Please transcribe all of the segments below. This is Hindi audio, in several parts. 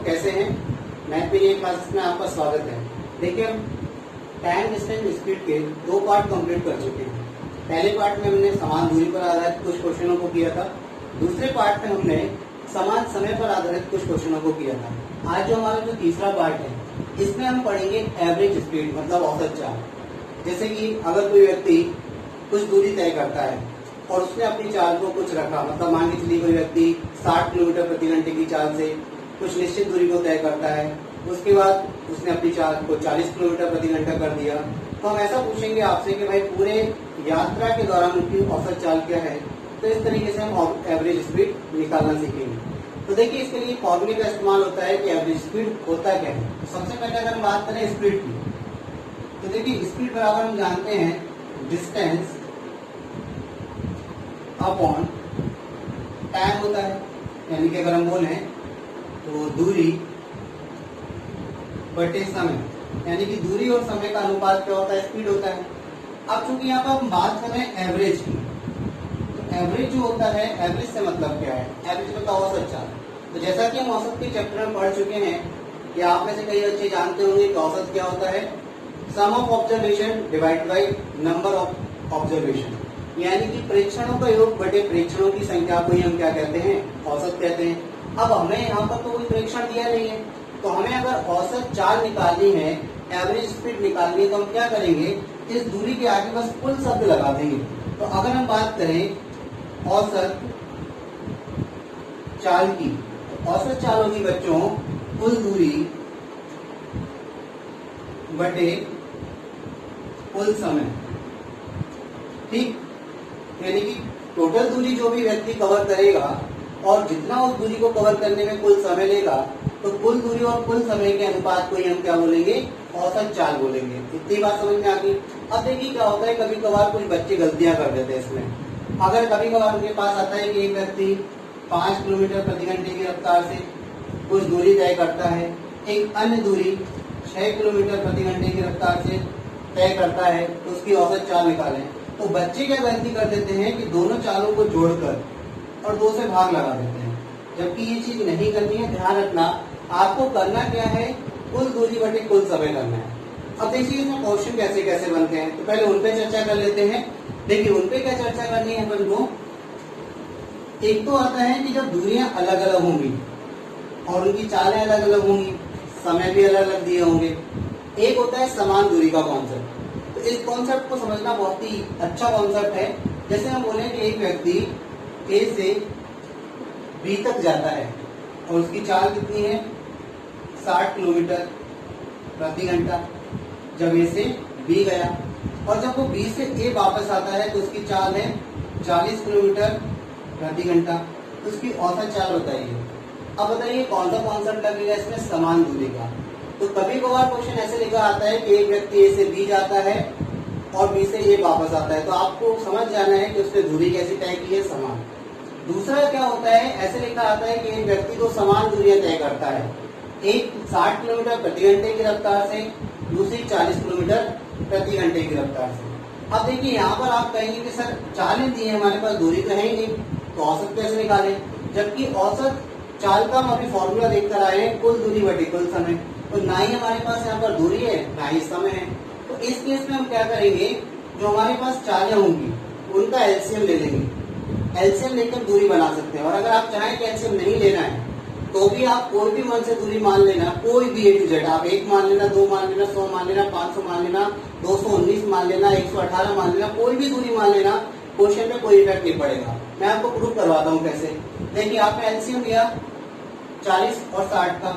कैसे हैं? मैथ के लिए क्लास में आपका स्वागत है। देखिए हम टाइम डिस्टेंस स्पीड के दो पार्ट कंप्लीट कर चुके हैं। पहले पार्ट में हमने समान दूरी पर आधारित कुछ क्वेश्चनों को किया था। दूसरे पार्ट में हमने समान समय पर आधारित कुछ क्वेश्चनों को किया था। आज जो हमारा जो तीसरा पार्ट है, इसमें हम पढ़ेंगे एवरेज स्पीड, मतलब औसत चाल। जैसे कि अगर कोई व्यक्ति कुछ दूरी तय करता है और उसने अपनी चाल को कुछ रखा, मतलब मान के चलिए कोई व्यक्ति 60 किलोमीटर प्रति घंटे की चाल से कुछ निश्चित दूरी को तय करता है, उसके बाद उसने अपनी चाल को 40 किलोमीटर प्रति घंटा कर दिया, तो हम ऐसा पूछेंगे आपसे कि भाई पूरे यात्रा के दौरान उनकी औसत चाल क्या है। तो इस तरीके से हम एवरेज स्पीड निकालना सीखेंगे। तो देखिए इसके लिए फॉर्मूले का इस्तेमाल होता है कि एवरेज स्पीड होता क्या है। तो सबसे पहले अगर हम बात करें स्पीड की, तो देखिए स्पीड बराबर हम जानते हैं डिस्टेंस अपॉन टाइम होता है। यानी कि अगर हम बोले तो दूरी बटे समय, यानी कि दूरी और समय का अनुपात क्या होता है? स्पीड होता है। अब चूंकि यहाँ पर हम बात कर रहे हैं एवरेज की, तो एवरेज जो होता है, एवरेज से मतलब क्या है? एवरेज मतलब औसत चाल। तो जैसा कि हम औसत के चैप्टर में पढ़ चुके हैं कि आप में से कई बच्चे जानते होंगे कि औसत क्या होता है? Sum of observation divide by number of observation, यानी कि प्रेक्षणों का योग बटे प्रेक्षणों की संख्या को ही हम क्या कहते हैं? औसत कहते हैं। अब हमें यहाँ पर तो कोई प्रेक्षण दिया नहीं है, तो हमें अगर औसत चाल निकालनी है, एवरेज स्पीड निकालनी है, तो हम क्या करेंगे? इस दूरी के आगे बस कुल शब्द लगा देंगे। तो अगर हम बात करें औसत चाल की, तो औसत चाल होगी बच्चों कुल दूरी बटे कुल समय। ठीक, यानी कि टोटल दूरी जो भी व्यक्ति कवर करेगा और जितना उस दूरी को कवर करने में कुल समय लेगा, तो कुल दूरी और कुल समय के अनुपात को ही हम क्या बोलेंगे? औसत चाल बोलेंगे। इतनी बात समझ में आ गई। अब देखिए क्या होता है, कभी कभार कुछ बच्चे गलतियां कर देते हैं इसमें। अगर कभी कभार उनके पास आता है कि एक व्यक्ति 5 किलोमीटर प्रति घंटे की रफ्तार से कुछ दूरी तय करता है, एक अन्य दूरी 6 किलोमीटर प्रति घंटे की रफ्तार से तय करता है, तो उसकी औसत चाल निकालें। तो बच्चे क्या गलती कर देते हैं कि दोनों चालों को जोड़कर और 2 से भाग लगा देते हैं, जबकि ये चीज नहीं करनी है। ध्यान रखना, आपको करना क्या है? कुल दूरी बटे कुल समय करना है। अब देखिए इसमें क्वेश्चन कैसे कैसे बनते हैं, तो पहले उन पे चर्चा कर लेते हैं। देखिए उन पे क्या चर्चा करनी है अपन को? एक तो आता है कि जब दूरियां अलग अलग होंगी और उनकी चालें अलग अलग होंगी, समय भी अलग अलग दिए होंगे। एक होता है समान दूरी का कॉन्सेप्ट। तो इस कॉन्सेप्ट को समझना बहुत ही अच्छा कॉन्सेप्ट है। जैसे हम बोले कि एक व्यक्ति ए से बी तक जाता है और उसकी चाल कितनी है? 60 किलोमीटर प्रति घंटा। जब ए से बी गया और जब वो बी से ए वापस आता है तो उसकी चाल है 40 किलोमीटर प्रति घंटा। तो उसकी औसत चाल बताइए। अब बताइए कौन सा कॉन्सेप्ट लगेगा इसमें? समान दूरी का। तो कभी कभार क्वेश्चन ऐसे लिखा आता है कि एक व्यक्ति ए से बी जाता है और बी से ए वापस आता है, तो आपको समझ जाना है कि उसने दूरी कैसी तय की है? समान। दूसरा क्या होता है, ऐसे लिखा आता है कि एक व्यक्ति को समान दूरियां तय करता है, एक 60 किलोमीटर प्रति घंटे की रफ्तार से, दूसरी 40 किलोमीटर प्रति घंटे की रफ्तार से। अब देखिए यहाँ पर आप कहेंगे कि सर चालें दी है हमारे पास, दूरी तो है ही नहीं, तो औसत कैसे निकालें? जबकि औसत चाल का हम अभी फॉर्मूला देखकर आए हैं, कुल दूरी बटे कुल समय। तो ना ही हमारे पास यहाँ पर दूरी है, ना ही समय है। तो इस केस में हम क्या करेंगे? जो हमारे पास चालें होंगी उनका एलसीएम ले लेंगे। एलसीएम लेकर दूरी बना सकते हैं। और अगर आप चाहें कि एलसीएम नहीं लेना है तो भी आप कोई भी मन से दूरी मान लेना, कोई भी ए टू जेड। आप 1 मान लेना, 2 मान लेना, 100 मान लेना, 500 मान लेना, 219 मान लेना, 118 मान लेना, कोई भी दूरी मान लेना, क्वेश्चन में कोई इफेक्ट नहीं पड़ेगा। मैं आपको प्रूव करवाता हूँ कैसे। देखिए आपने एलसीएम लिया 40 और 60 का,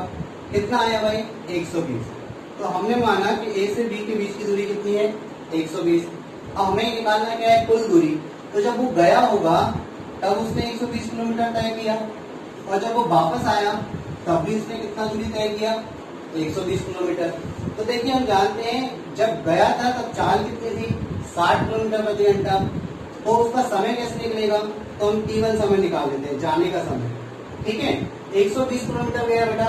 कितना आया भाई? 120। तो हमने माना कि ए से बी के बीच की दूरी कितनी है? 120। अब हमें निकालना क्या है? कुल दूरी। तो जब वो गया होगा तब उसने 120 किलोमीटर तय किया और जब वो वापस आया तब भी उसने कितना दूरी तय किया? 120 किलोमीटर। तो देखिए हम जानते हैं जब गया था तब चाल कितनी थी? 60 किलोमीटर प्रति घंटा। तो उसका समय कैसे निकलेगा? तो हम T1 समय निकाल देते हैं, जाने का समय। ठीक है, 120 किलोमीटर गया बेटा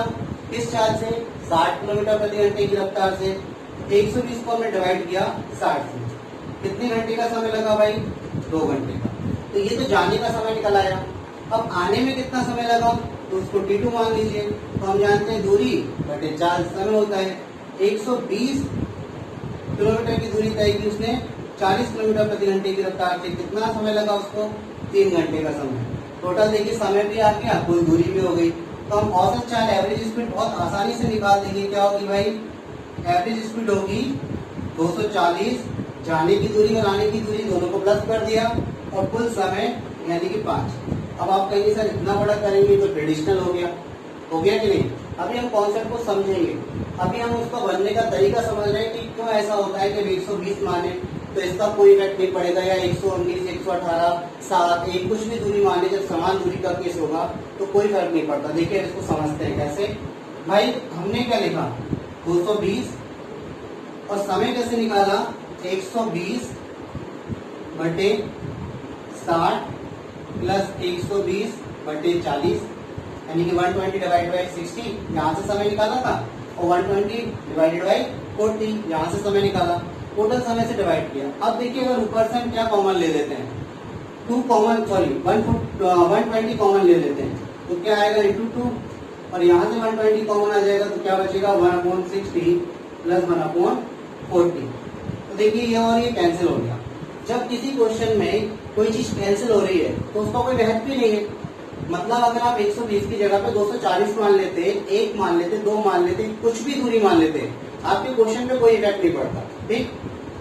किस चाल से? 60 किलोमीटर प्रति घंटे की रफ्तार से। 120 को हमने डिवाइड किया 60 से, कितने घंटे का समय लगा भाई? 2 घंटे का। तो ये तो जाने का समय निकल आया। अब आने में कितना समय लगा? तो उसको T2 मान लीजिए। तो हम जानते हैं दूरी बटे चार्ज समय होता है। 120 किलोमीटर की दूरी तय की उसने 40 किलोमीटर प्रति घंटे की रफ्तार से। कितना समय लगा उसको? 3 घंटे का समय। टोटल देखिए समय भी आ गया, कुल दूरी भी हो गई। तो हम औसत चाल एवरेज स्पीड बहुत आसानी से निकाल देंगे। क्या होगी भाई? एवरेज स्पीड होगी 240, जाने की दूरी और आने की दूरी दोनों को प्लस कर दिया, और कुल समय यानी कि 5। अब आप कहेंगे सर इतना बड़ा करेंगे तो ट्रेडिशनल हो गया कि नहीं? अभी हम कॉन्सेप्ट को समझेंगे। अभी हम उसका बनने का तरीका समझ रहे हैं कि क्यों ऐसा होता है कि 120 माने तो इसका कोई इफेक्ट नहीं पड़ेगा, या 119, 118, 7, 1 कुछ भी दूरी माने, जब समान दूरी का केस होगा तो कोई फर्क नहीं पड़ता। देखिए इसको समझते हैं कैसे। भाई हमने क्या लिखा? 220, और समय कैसे निकाला? 120 बटे 60 प्लस 120 बटे 40, यानी कि 120 डिवाइड बाई 60, यहाँ से समय निकाला था, और 120 डिवाइडेड बाई 40, यहाँ से समय निकाला, टोटल समय से डिवाइड किया। अब देखिए अगर ऊपर से हम क्या कॉमन ले लेते हैं, 120 कॉमन ले लेते हैं, तो क्या आएगा? इंटू 2, और यहाँ से 120 कॉमन आ जाएगा, तो क्या बचेगा? 1/60 प्लस 1/40। तो देखिए ये और ये कैंसिल हो गया। जब किसी क्वेश्चन में कोई चीज कैंसिल हो रही है तो उसका कोई महत्व भी नहीं है। मतलब अगर आप 120 की जगह पे 240 मान लेते, 1 मान लेते, 2 मान लेते, कुछ भी दूरी मान लेते, आपके क्वेश्चन पे कोई इफेक्ट नहीं पड़ता। ठीक।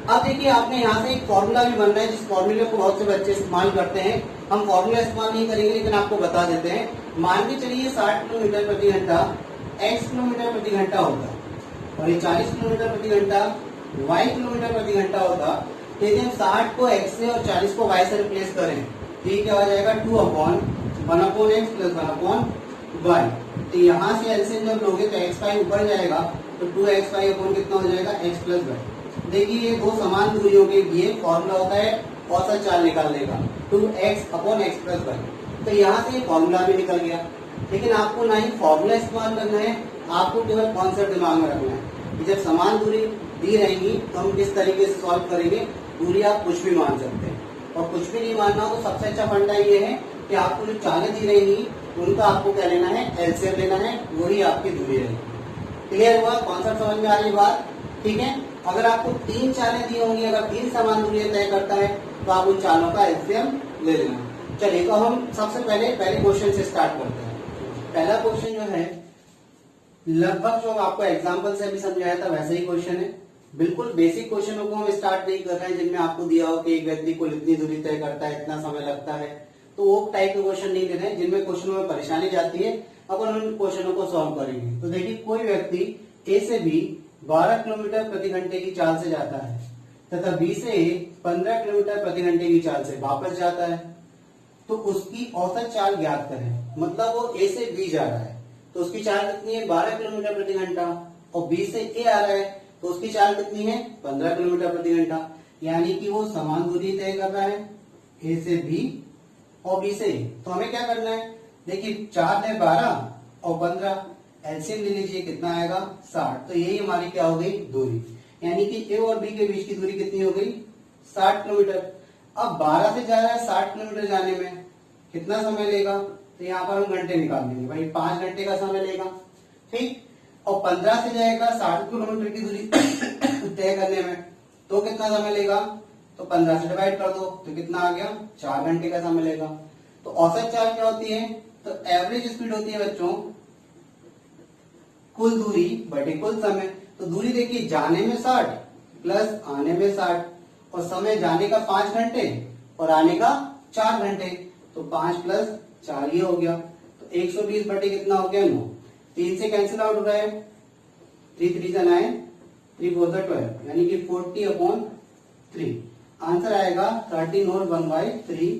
अब देखिए आपने यहाँ से एक फॉर्मूला भी बनना है, जिस फॉर्मूले को बहुत से बच्चे इस्तेमाल करते हैं। हम फॉर्मूला इस्तेमाल नहीं करेंगे, लेकिन आपको बता देते हैं। मान के चलिए 60 किलोमीटर प्रति घंटा x किलोमीटर प्रति घंटा होता, और ये 40 किलोमीटर प्रति घंटा y किलोमीटर प्रति घंटा होता। यदि हम 60 को x से और 40 को y से रिप्लेस करें, तो ये क्या हो जाएगा? 2/1/x plus 1/y। तो यहाँ से एलसीएम जब लोगे तो x5 ऊपर जाएगा, तो 2x5 अपॉन कितना हो जाएगा? x plus y। देखिए ये दो समान दूरियों के लिए फॉर्मूला होता है औसत चाल निकालने का, 2x upon x plus y। तो यहाँ से फॉर्मूला भी निकल गया। लेकिन आपको ना ही फॉर्मूला इस्तेमाल करना है, आपको केवल कॉन्सेप्ट दिमाग में रखना है कि जब समान दूरी दी रहेंगी तो हम किस तरीके से सॉल्व करेंगे। दूरी आप कुछ भी मान सकते हैं, और कुछ भी नहीं मानना हो तो सबसे अच्छा फंडा ये है कि आपको जो चालें दी रहेंगी उनका आपको क्या लेना है? एलसीएम लेना है, वही आपकी दूरी रहेगी। क्लियर हुआ? कॉन्सेप्ट समझ में आ रही बात? ठीक है। अगर आपको 3 चालें दी होंगी, अगर 3 समान दूरी तय करता है तो आप उन चालों का एलसीएम ले लेना। चलिए तो हम सबसे पहले क्वेश्चन से स्टार्ट करते हैं। पहला क्वेश्चन जो है लगभग जो आपको एग्जाम्पल से अभी समझाया था वैसे ही क्वेश्चन है। बिल्कुल बेसिक क्वेश्चनों को हम स्टार्ट नहीं कर रहे हैं जिनमें आपको दिया हो कि एक व्यक्ति को इतनी दूरी तय करता है, इतना समय लगता है, तो वो टाइप के क्वेश्चन नहीं दे रहे हैं। जिनमें क्वेश्चनों में परेशानी जाती है अपन उन क्वेश्चनों को सॉल्व करेंगे। तो देखिए कोई व्यक्ति ए से बी 12 किलोमीटर प्रति घंटे की चाल से जाता है तथा बी से 15 किलोमीटर प्रति घंटे की चाल से वापस जाता है, तो उसकी औसत चाल ज्ञात करें। मतलब वो ए से बी जा रहा है तो उसकी चाल कितनी है? 12 किलोमीटर प्रति घंटा, और बी से ए आ रहा है तो उसकी चाल कितनी है? 15 किलोमीटर प्रति घंटा। यानी कि वो समान दूरी तय कर रहा है ए से बी और बी से ए। तो हमें क्या करना है? देखिए 4 है 12 और 15, एलसीएम ले लीजिए, कितना आएगा? 60। तो यही हमारी क्या हो गई? दूरी। यानी कि ए और बी के बीच की दूरी कितनी हो गई? 60 किलोमीटर। अब 12 से जा रहा है 60 किलोमीटर जाने में कितना समय लेगा? तो यहाँ पर हम घंटे निकाल देंगे भाई, 5 घंटे का समय लेगा। ठीक। और 15 से जाएगा 60 किलोमीटर की दूरी तय करने में, तो कितना समय लेगा? तो 15 से डिवाइड कर दो तो कितना आ गया? 4 घंटे का समय लेगा। तो औसत चाल क्या होती है? तो एवरेज स्पीड होती है बच्चों कुल दूरी बटे कुल समय। तो दूरी देखिए जाने में 60 प्लस आने में 60, और समय जाने का 5 घंटे और आने का 4 घंटे, तो 5 प्लस 4 ये हो गया। तो 120 बटे कितना हो गया? 9। 3 से कैंसिल आउट हो रहा है, 3 3 जा 9, 3 4 12, यानी कि 40/3। आंसर आएगा 13 और 1/3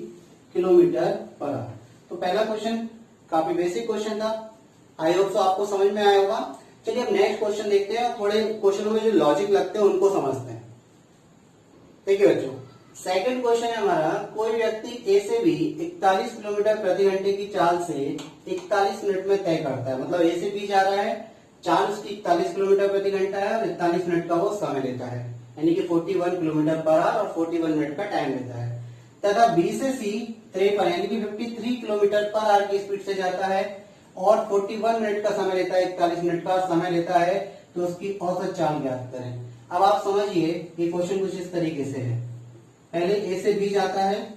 किलोमीटर पर आवर। तो पहला क्वेश्चन काफी बेसिक क्वेश्चन था, आई होप सो आपको समझ में आया होगा। चलिए अब नेक्स्ट क्वेश्चन देखते हैं, थोड़े क्वेश्चनों में जो लॉजिक लगते हैं उनको समझते हैं। ठीक है बच्चों, सेकंड क्वेश्चन है हमारा, कोई व्यक्ति ए से बी 41 किलोमीटर प्रति घंटे की चाल से 41 मिनट में तय करता है। मतलब ए से बी जा रहा है, चाल उसकी 41 किलोमीटर प्रति घंटा है और 41 मिनट का वो समय लेता है, यानी कि 41 किलोमीटर पर आवर और 41 मिनट का टाइम लेता है। तथा बी से सी 53 यानी कि 53 किलोमीटर पर आवर की स्पीड से जाता है, और 41 मिनट का समय लेता है, 41 मिनट का समय लेता है, तो उसकी औसत चाल ज्ञात करें। अब आप समझिए ये क्वेश्चन कुछ इस तरीके से है, पहले ए से बी जाता है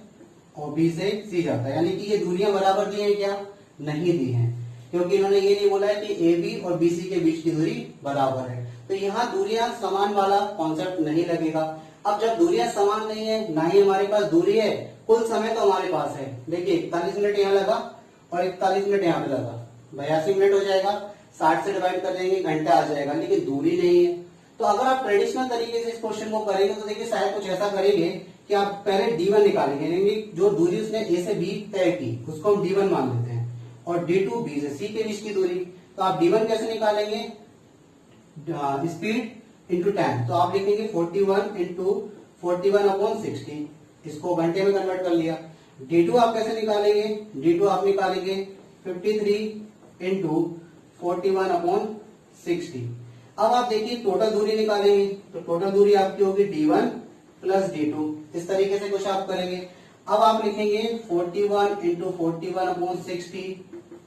और बी से सी जाता है, यानी कि ये दूरियां बराबर दी है क्या? नहीं दी है, क्योंकि इन्होंने ये नहीं बोला है कि ए बी और बी सी के बीच की दूरी बराबर है, तो यहाँ दूरियां समान वाला कॉन्सेप्ट नहीं लगेगा। अब जब दूरियां समान नहीं है, ना ही हमारे पास दूरी है, कुल समय तो हमारे पास है, देखिए 41 मिनट यहाँ लगा और 41 मिनट यहाँ पे लगा, 82 मिनट हो जाएगा, 60 से डिवाइड कर देंगे, घंटा आ जाएगा, लेकिन दूरी नहीं है। तो अगर आप ट्रेडिशनल तरीके से इस क्वेश्चन को करेंगे तो देखिए शायद कुछ ऐसा करेंगे कि आप पहले D1 निकालेंगे, यानी जो दूरी उसने ए से बी तय की उसको हम D1 मान लेते हैं, और D2 बी से सी के बीच की दूरी, तो आप D1 कैसे निकालेंगे? स्पीड इंटू टाइम, तो आप लिखेंगे 41 इंटू 41/60, इसको घंटे में कन्वर्ट कर लिया। D2 आप कैसे निकालेंगे? D2 आप निकालेंगे 53 इंटू 41/60। अब आप देखिए टोटल दूरी निकालेंगे, तो टोटल दूरी आपकी होगी D1 प्लस D2, इस तरीके से कुछ आप करेंगे। अब आप लिखेंगे 41 इंटू 41/60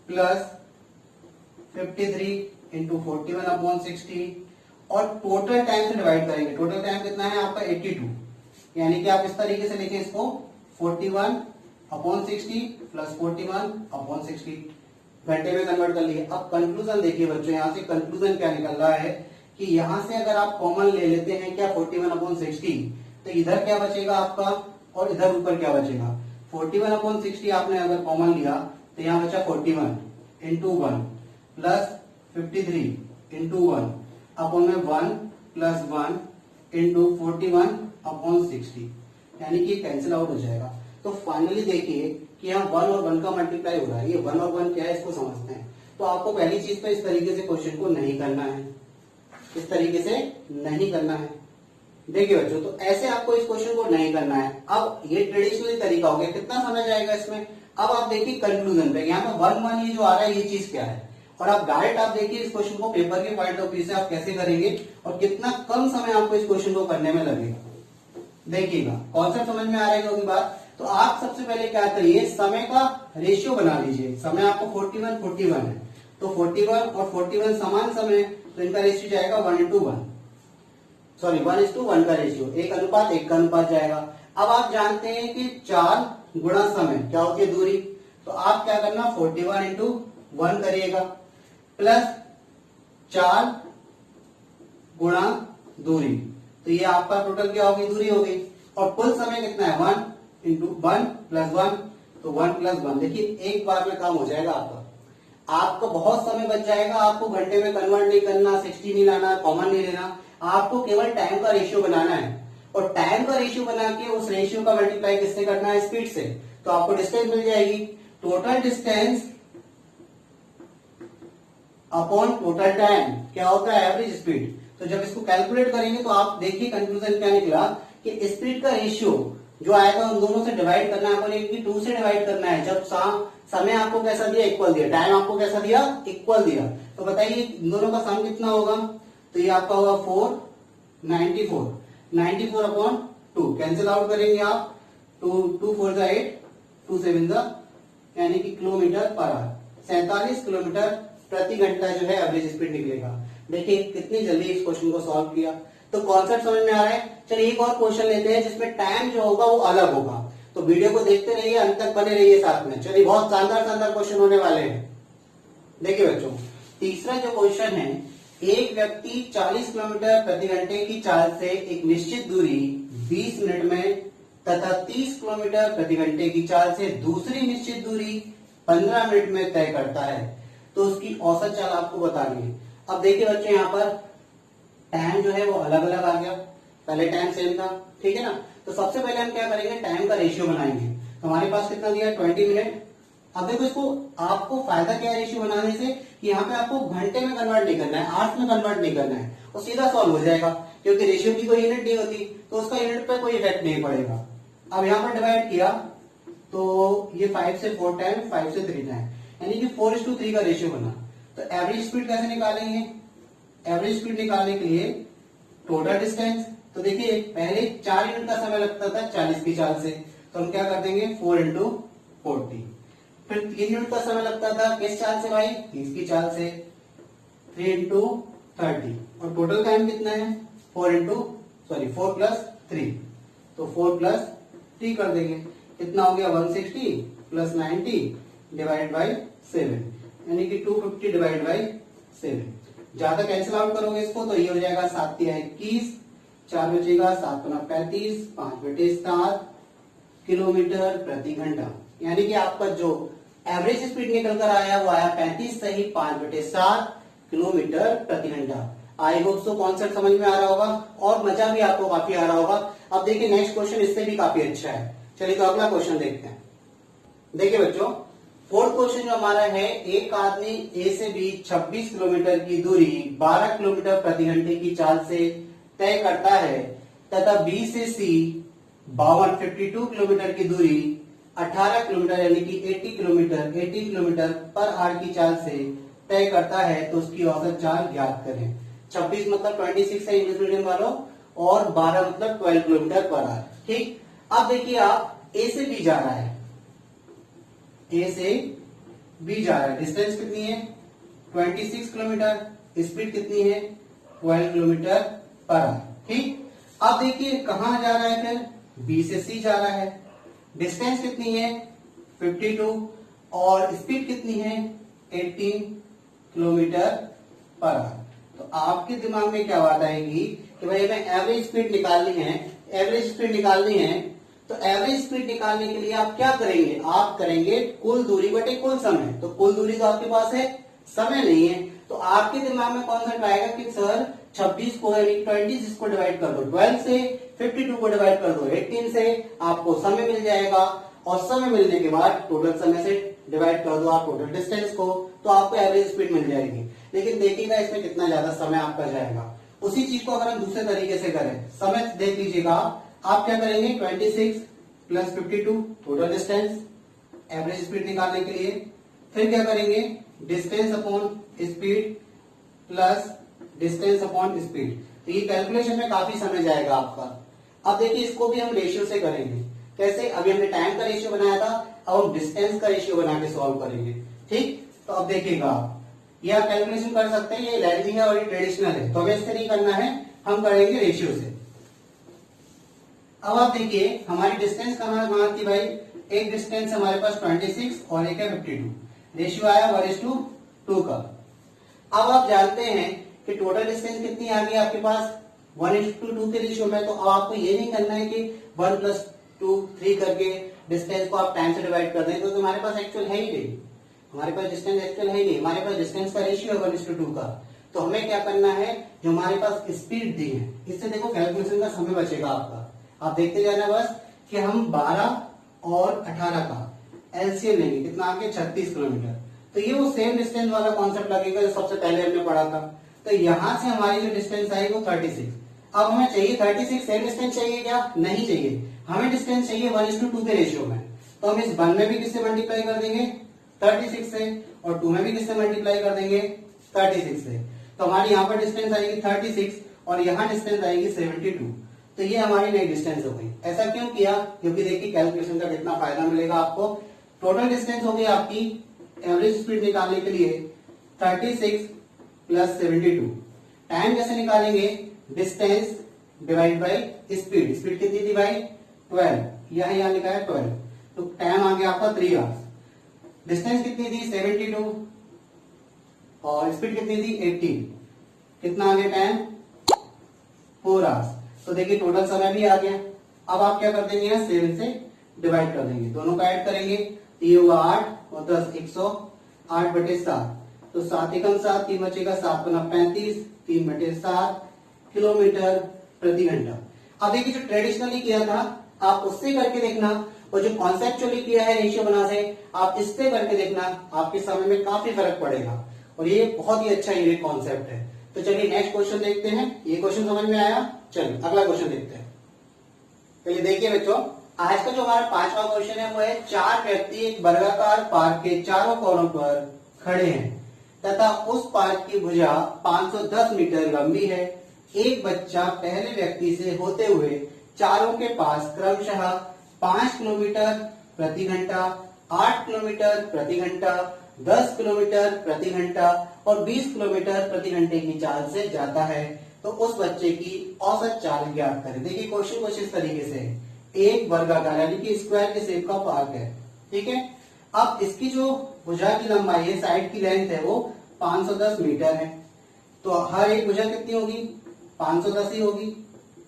प्लस 53 इंटू 41/60 और टोटल टाइम से डिवाइड करेंगे। टोटल टाइम कितना है आपका? 82, यानी कि आप इस तरीके से लिखें इसको 41/60 प्लस 41/60, घंटे में कन्वर्ट कर लिए। अब कंक्लूजन देखिए बच्चों, यहाँ से कंक्लूजन क्या निकल रहा है कि यहाँ से अगर आप कॉमन ले लेते हैं क्या 41/60, तो इधर क्या बचेगा आपका और इधर ऊपर क्या बचेगा? 41/60 आपने अगर कॉमन लिया तो यहाँ बचा 41 इंटू 1 प्लस 53 इंटू 1 अपॉन में 1 प्लस 1 इंटू 41/60, यानी कि कैंसिल आउट हो जाएगा। तो फाइनली देखिए कि यहाँ 1 और 1 का मल्टीप्लाई हो रहा है, ये 1 और 1 क्या है इसको समझते हैं। तो आपको पहली चीज तो इस तरीके से क्वेश्चन को नहीं करना है, इस तरीके से नहीं करना है। देखिए बच्चों, तो ऐसे आपको इस क्वेश्चन को नहीं करना है। अब ये ट्रेडिशनली तरीका हो गया, कितना समय जाएगा इसमें? अब आप देखिए कंक्लूजन पे, यहाँ पे 1 1 ये जो आ रहा है ये चीज क्या है, और आप डायरेक्ट आप देखिए इस क्वेश्चन को पेपर के पॉइंट ऑफ व्यू से आप कैसे करेंगे और कितना कम समय आपको इस क्वेश्चन को करने में लगेगा। देखिएगा कॉन्सेप्ट समझ में आ रहा है होगी बात। तो आप सबसे पहले क्या करिए, समय का रेशियो बना लीजिए। समय आपको 41 है, तो 41 और 41 समान समय, तो इनका रेशियो जाएगा 1:1, सॉरी 1:1 का रेशियो, 1:1 का अनुपात जाएगा। अब आप जानते हैं कि 4 गुणा समय क्या होती है? दूरी। तो आप क्या करना, 41 इंटू 1 करिएगा प्लस 4 गुणा दूरी, तो ये आपका टोटल क्या होगी? दूरी हो गई। और कुल समय कितना है? 1 इंटू 1 प्लस 1, तो 1 प्लस 1, देखिए एक बार में काम हो जाएगा आपका बहुत समय बच जाएगा। आपको घंटे में कन्वर्ट नहीं करना, 60 नहीं लाना, कॉमन नहीं लेना, आपको केवल टाइम का रेशियो बनाना है, और टाइम का रेशियो बना के उस रेशियो का मल्टीप्लाई किससे करना है? स्पीड से, तो आपको डिस्टेंस मिल जाएगी। Total distance upon total time क्या होता है? Average speed. तो जब इसको कैलकुलेट करेंगे तो आप देखिए कंक्लूजन क्या निकला कि स्पीड का रेशियो जो आएगा उन दोनों से डिवाइड करना है, आपको 2 से डिवाइड करना है। जब समय आपको कैसा दिया? इक्वल दिया। टाइम आपको कैसा दिया? इक्वल दिया। तो बताइए इन दोनों का सम कितना होगा? तो ये आपका होगा 94/2, कैंसिल आउट करेंगे आप, 2 4 8, 2 7 यानी कि किलोमीटर पर आवर, 47 किलोमीटर प्रति घंटा जो है एवरेज स्पीड निकलेगा। देखिए कितनी जल्दी इस क्वेश्चन को सॉल्व किया। तो कॉन्सेप्ट समझ में आ रहा है। चलिए एक और क्वेश्चन लेते हैं जिसमें टाइम जो होगा वो अलग होगा। तो वीडियो को देखते रहिए, अंत तक बने रहिए साथ में। चलिए बहुत शानदार शानदार क्वेश्चन होने वाले हैं। देखिए बच्चों, तीसरा जो क्वेश्चन है, एक व्यक्ति 40 किलोमीटर प्रति घंटे की चाल से एक निश्चित दूरी 20 मिनट में तथा 30 किलोमीटर प्रति घंटे की चाल से दूसरी निश्चित दूरी 15 मिनट में तय करता है, तो उसकी औसत चाल आपको बतानी है। अब देखिए बच्चों, यहाँ पर टाइम जो है वो अलग अलग आ गया, पहले टाइम सेम था, ठीक है ना। तो सबसे पहले हम क्या करेंगे, टाइम का रेशियो बनाएंगे। तो हमारे पास कितना दिया? 20 मिनट। अब देखो इसको, आपको फायदा क्या है रेशियो बनाने से कि यहाँ पे आपको घंटे में कन्वर्ट नहीं करना है, आवर्स में कन्वर्ट नहीं करना है, और सीधा सॉल्व हो जाएगा, क्योंकि रेशियो की कोई यूनिट नहीं होती, तो उसका यूनिट पे कोई इफेक्ट नहीं पड़ेगा। अब यहाँ पर डिवाइड किया तो ये 5 से 4 टाइम, 5 से 3 टाइम, यानी कि 4:3 का रेशियो बना। तो एवरेज स्पीड कैसे निकालेंगे? एवरेज स्पीड निकालने के लिए टोटल डिस्टेंस, तो देखिए पहले 4 यूनिट का समय लगता था 40 की चाल से, तो हम क्या कर देंगे 4 × 40। फिर 3 यूनिट का समय लगता था किस चाल से भाई, 30 की चाल से, 3 इंटू 30, और टोटल टाइम कितना है 4 प्लस 3, तो 4 प्लस 3 कर देंगे, कितना हो गया 160 प्लस 90 डिवाइड बाई 7, यानी कि 250 डिवाइड बाई 7। ज्यादा कैंसिल आउट करोगे इसको तो ये हो जाएगा 7 × 21, 4 बचेगा, 7 × 35, 5/7 किलोमीटर प्रति घंटा, यानी कि आपका जो एवरेज स्पीड निकल कर आया वो आया 35 सही 5/7 किलोमीटर प्रति घंटा। आई होप सो कॉन्सेप्ट समझ में आ रहा होगा और मजा भी आपको काफी आ रहा होगा। अब देखिए नेक्स्ट क्वेश्चन इससे भी काफी अच्छा है। चलिए तो अगला क्वेश्चन देखते हैं। देखिए बच्चों, फोर्थ क्वेश्चन जो हमारा है, एक आदमी ए से बी 26 किलोमीटर की दूरी 12 किलोमीटर प्रति घंटे की चाल से तय करता है तथा बी से सी 52 किलोमीटर की दूरी 18 किलोमीटर यानी कि 80 किलोमीटर पर आवर की चाल से तय करता है, तो उसकी औसत चाल ज्ञात करें। 26 मतलब 26 है इंग्लिश मीडियम वालों, और 12 मतलब 12 किलोमीटर पर आवर। ठीक, अब देखिए आप ए से बी जा रहा है, ए से बी जा रहा है, डिस्टेंस कितनी है 26 किलोमीटर, स्पीड कितनी है 12 किलोमीटर पर आवर। ठीक, अब देखिए कहां जा रहा है, फिर बी से सी जा रहा है, डिस्टेंस कितनी है 52 और स्पीड कितनी है 18 किलोमीटर पर आवर। तो आपके दिमाग में क्या बात आएगी कि भाई हमें एवरेज स्पीड निकालनी है, तो एवरेज स्पीड निकालने के लिए आप क्या करेंगे, आप करेंगे कुल दूरी बटे कुल समय। तो कुल दूरी तो आपके पास है, समय नहीं है, तो आपके दिमाग में कॉन्सेप्ट आएगा कि सर 26 को यानी 26 को डिवाइड कर दो 12 से, 52 को डिवाइड कर दो 18 से, आपको समय मिल जाएगा, और समय मिलने के बाद टोटल समय से डिवाइड कर दो आप टोटल डिस्टेंस को, तो आपको एवरेज स्पीड मिल जाएगी। लेकिन देखिएगा इसमें कितना ज्यादा समय आपका जाएगा। उसी चीज को अगर हम दूसरे तरीके से करें, समय देख लीजिएगा, आप क्या करेंगे 26 plus 52 total distance average speed निकालने के लिए, फिर क्या करेंगे distance upon speed plus distance upon speed. तो ये कैलकुलेशन में काफी समय जाएगा आपका। अब देखिए इसको भी हम रेशियो से करेंगे। कैसे, अभी हमने टाइम का रेशियो बनाया था, अब हम डिस्टेंस का रेशियो बना के सॉल्व करेंगे। ठीक, तो अब देखिएगा आप ये आप कैलकुलेशन कर सकते हैं, ये लेंथी है और ये ट्रेडिशनल है, तो हमें इससे नहीं करना है, हम करेंगे रेशियो से। अब आप देखिए हमारी डिस्टेंस कहां थी भाई, एक डिस्टेंस हमारे पास 26 और एक है 52, रेशियो आया 1:2 का। अब आप जानते हैं कि टोटल डिस्टेंस कितनी आ गई आपके पास 1:2 के रेशियो में, तो अब आपको ये नहीं करना है कि 1 + 2 3 करके डिस्टेंस को आप टाइम से डिवाइड कर दें, तो हमारे पास एक्चुअल है ही नहीं, हमारे पास डिस्टेंस एक्चुअल है ही नहीं, हमारे पास डिस्टेंस का रेशियो है 1:2 का। तो हमें क्या करना है, जो हमारे पास स्पीड दी है, इससे देखो कैलकुलेशन का समय बचेगा आपका। आप देखते जाना बस कि हम 12 और 18 का एलसीएम लेंगे, कितना आगे 36 किलोमीटर, तो ये वो सेम डिस्टेंस वाला कॉन्सेप्ट लगेगा जो सबसे पहले हमने पढ़ा था। तो यहां से हमारी जो डिस्टेंस आई वो 36। अब हमें चाहिए 36, सेम डिस्टेंस चाहिए क्या, नहीं चाहिए, हमें डिस्टेंस चाहिए 1:2 के रेशियो में। तो हम इस 1 में भी किससे मल्टीप्लाई कर देंगे 36 से, और 2 में भी किससे मल्टीप्लाई कर देंगे 36 से। तो हमारी यहाँ पर डिस्टेंस आएगी 36 और यहाँ डिस्टेंस आएगी 72। तो ये हमारी नई डिस्टेंस हो गई। ऐसा क्यों किया, क्योंकि देखिए कैलकुलेशन का कितना फायदा मिलेगा आपको। टोटल डिस्टेंस हो गई आपकी एवरेज स्पीड निकालने के लिए 36 प्लस 72। टाइम कैसे निकालेंगे, distance divide by speed, speed कितनी थी भाई 12, यहाँ लिखा है 12, तो टाइम आ गया आपका 3 आवर्स। डिस्टेंस कितनी थी 72 और स्पीड कितनी थी 18, कितना आ गया टाइम 4 आवर्स। तो देखिए टोटल समय भी आ गया। अब आप क्या कर देंगे, 7 से डिवाइड कर देंगे, दोनों का ऐड करेंगे, ये होगा 8 और 10 108/7, तो 7 एकम 7, 3 बचेगा, 7 × 35, 3/7 किलोमीटर प्रति घंटा। अब देखिए जो ट्रेडिशनली किया था आप उससे करके देखना, और जो कॉन्सेप्चुअली किया है रेशियो बना से आप इससे करके देखना, आपके समय में काफी फर्क पड़ेगा, और ये बहुत ही अच्छा यूनिक कॉन्सेप्ट है। तो चलिए नेक्स्ट क्वेश्चन देखते हैं। ये क्वेश्चन समझ में आया, चलिए अगला क्वेश्चन देखते हैं। चलिए देखिए बच्चों, आज का जो हमारा 5वां क्वेश्चन है वो है, 4 व्यक्ति एक वर्गाकार पार्क के चारों कोनों पर खड़े हैं तथा उस पार्क की भुजा 510 मीटर लंबी है। एक बच्चा पहले व्यक्ति से होते हुए चारों के पास क्रमशः 5 किलोमीटर प्रति घंटा, 8 किलोमीटर प्रति घंटा, 10 किलोमीटर प्रति घंटा और 20 किलोमीटर प्रति घंटे की चाल से जाता है तो उस बच्चे की औसत चाल ज्ञात करें। देखिए क्वेश्चन कुछ इस तरीके से, एक वर्गाकार यानी कि स्क्वायर के शेप का पार्क है, ठीक है। अब इसकी जो भुजा की लंबाई है, साइड की लेंथ है वो 510 मीटर है, तो हर एक भुजा कितनी होगी, 510 ही होगी,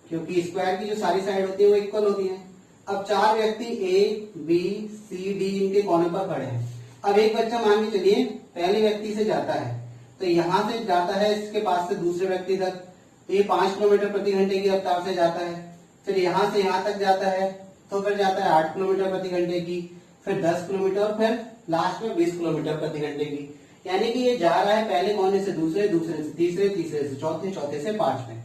क्योंकि स्क्वायर की जो सारी साइड होती है वो इक्वल होती है। अब चार व्यक्ति ए बी सी डी इनके कोने पर खड़े हैं। अब एक बच्चा मान के चलिए पहले व्यक्ति से जाता है, तो यहां से जाता है इसके पास से दूसरे व्यक्ति तक, तो ये 5 किलोमीटर प्रति घंटे की रफ्तार से जाता है। फिर यहां से यहां तक जाता है तो फिर जाता है 8 किलोमीटर प्रति घंटे की, फिर 10 किलोमीटर और फिर लास्ट में 20 किलोमीटर प्रति घंटे की। यानी कि ये जा रहा है पहले कोने से दूसरे, दूसरे से तीसरे, तीसरे से चौथे, चौथे से पांचवें।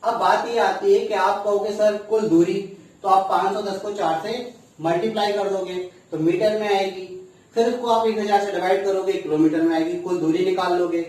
अब बात ये आती है कि आप कहोगे सर कुल दूरी, तो आप 510 को 4 से मल्टीप्लाई कर दोगे तो मीटर में आएगी, फिर उसको आप 1000 से डिवाइड करोगे किलोमीटर में आएगी, कुल दूरी निकाल लोगे।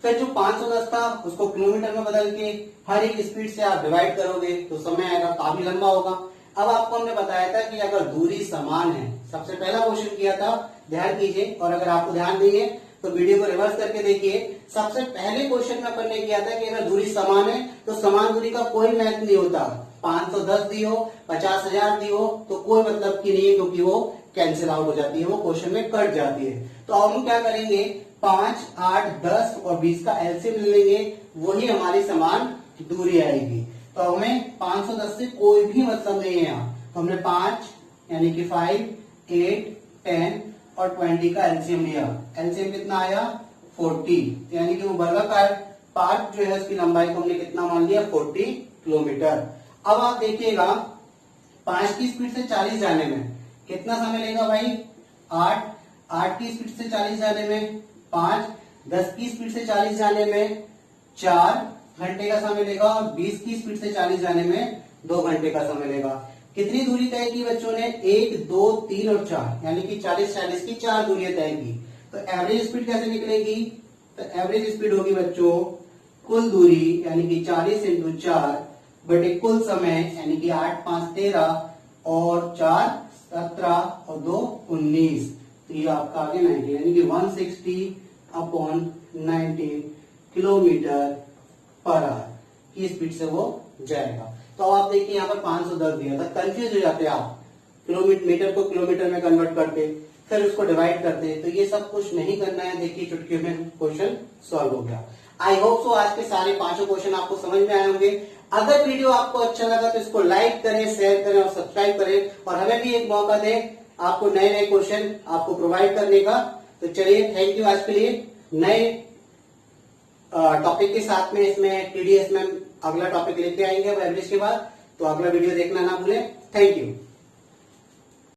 फिर जो 510 था उसको किलोमीटर में बदल के हर एक स्पीड से आप डिवाइड करोगे तो समय आएगा, काफी लंबा होगा। अब आपको हमने बताया था कि अगर दूरी समान है, सबसे पहला क्वेश्चन किया था, ध्यान कीजिए, और अगर आपको ध्यान नहीं है तो वीडियो को रिवर्स करके देखिए। सबसे पहले क्वेश्चन में अपन ने किया था कि अगर दूरी समान है तो समान दूरी का कोई महत्व नहीं होता, 510 दी हो, 50,000 दी हो तो कोई मतलब की नहीं है, क्योंकि वो कैंसिल आउट हो जाती है, वो क्वेश्चन में कट जाती है। तो अब हम क्या करेंगे, 5, 8, 10 और 20 का एलसीएम ले लेंगे, वही हमारी समान दूरी आएगी। तो हमें 510 से कोई भी मतलब नहीं है यहाँ, तो हमने 5 यानी कि 5, 8, 10 और 20 का एलसीएम लिया। एलसीएम कितना आया, 40, यानी कि वो वर्गाकार पार्क जो है उसकी लंबाई को हमने कितना मान लिया, 40 किलोमीटर। अब आप देखिएगा 5 की स्पीड से 40 जाने में कितना समय लेगा भाई, 8 की स्पीड से 40 जाने में 5, 10 की स्पीड से 40 जाने में 4 घंटे का समय लेगा और 20 की स्पीड से 40 जाने में 2 घंटे का समय लेगा। कितनी दूरी तय की बच्चों ने, 1, 2, 3 और 4, यानी कि 40-40 की 4 दूरियां तय की। तो एवरेज स्पीड कैसे निकलेगी, तो एवरेज स्पीड होगी बच्चों कुल दूरी यानी कि 40 इंटू 4 बटे कुल समय यानी कि 8, 5, 13 और 4, 17 और 2, 19, तो ये आपका आगे 90 यानी कि 160/90 किलोमीटर पर आवर की स्पीड से वो जाएगा। तो आप देखिए यहाँ पर 510 दिया था, कंफ्यूज हो जाते आप, मीटर को किलोमीटर में कन्वर्ट करते, फिर उसको डिवाइड करते, तो ये सब कुछ नहीं करना है। देखिए चुटकी में क्वेश्चन सॉल्व हो गया। आई होप सो आज के सारे 5 क्वेश्चन आपको समझ में आए होंगे। अगर वीडियो आपको अच्छा लगा तो इसको लाइक करें, शेयर करें और सब्सक्राइब करें, और हमें भी एक मौका दें आपको नए नए क्वेश्चन आपको प्रोवाइड करने का। तो चलिए, थैंक यू आज के लिए। नए टॉपिक के साथ में इसमें टीडीएस में अगला टॉपिक लेके आएंगे अब एवरेज के बाद, तो अगला वीडियो देखना ना भूलें। Thank you.